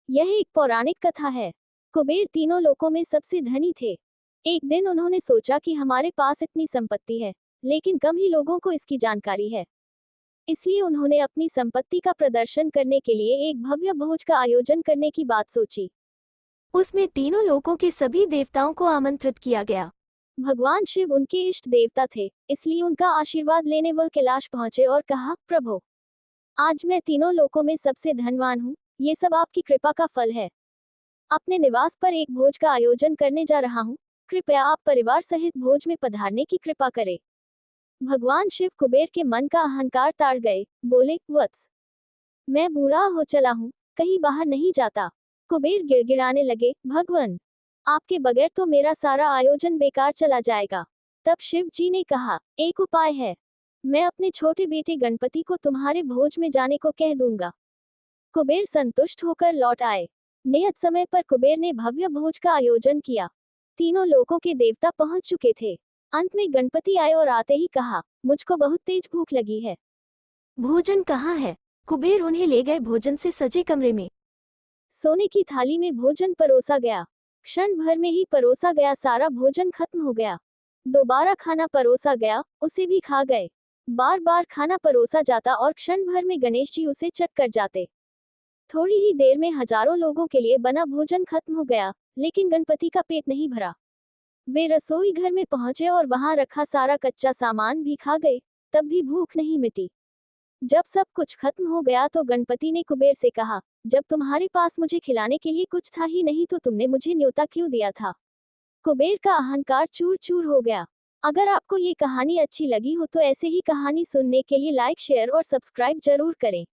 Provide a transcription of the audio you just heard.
यह एक पौराणिक कथा है। कुबेर तीनों लोकों में सबसे धनी थे। एक दिन उन्होंने सोचा कि हमारे पास इतनी संपत्ति है, लेकिन कम ही लोगों को इसकी जानकारी है। इसलिए उन्होंने अपनी संपत्ति का प्रदर्शन करने के लिए एक भव्य भोज का आयोजन करने की बात सोची। उसमें तीनों लोकों के सभी देवताओं को आमंत्रित किया गया। भगवान शिव उनके इष्ट देवता थे, इसलिए उनका आशीर्वाद लेने वह कैलाश पहुंचे और कहा, प्रभु, आज मैं तीनों लोकों में सबसे धनवान हूँ। ये सब आपकी कृपा का फल है। अपने निवास पर एक भोज का आयोजन करने जा रहा हूँ। कृपया आप परिवार सहित भोज में पधारने की कृपा करें। भगवान शिव कुबेर के मन का अहंकार ताड़ गए। बोले, वत्स, मैं बूढ़ा हो चला हूँ, कहीं बाहर नहीं जाता। कुबेर गिड़गिड़ाने लगे, भगवान, आपके बगैर तो मेरा सारा आयोजन बेकार चला जाएगा। तब शिव जी ने कहा, एक उपाय है। मैं अपने छोटे बेटे गणपति को तुम्हारे भोज में जाने को कह दूंगा। कुबेर संतुष्ट होकर लौट आए। नियत समय पर कुबेर ने भव्य भोज का आयोजन किया। तीनों लोकों के देवता पहुंच चुके थे। अंत में गणपति आए और आते ही कहा, मुझको बहुत तेज भूख लगी है। भोजन कहाँ है? कुबेर उन्हें ले गए भोजन से सजे कमरे में। सोने की थाली में भोजन परोसा गया। क्षण भर में ही परोसा गया सारा भोजन खत्म हो गया। दोबारा खाना परोसा गया, उसे भी खा गए। बार बार खाना परोसा जाता और क्षण भर में गणेश जी उसे चट कर जाते। थोड़ी ही देर में हजारों लोगों के लिए बना भोजन खत्म हो गया, लेकिन गणपति का पेट नहीं भरा। वे रसोई घर में पहुंचे और वहां रखा सारा कच्चा सामान भी खा गए, तब भी भूख नहीं मिटी। जब सब कुछ खत्म हो गया तो गणपति ने कुबेर से कहा, जब तुम्हारे पास मुझे खिलाने के लिए कुछ था ही नहीं तो तुमने मुझे न्योता क्यों दिया था? कुबेर का अहंकार चूर चूर हो गया। अगर आपको ये कहानी अच्छी लगी हो तो ऐसे ही कहानी सुनने के लिए लाइक, शेयर और सब्सक्राइब जरूर करें।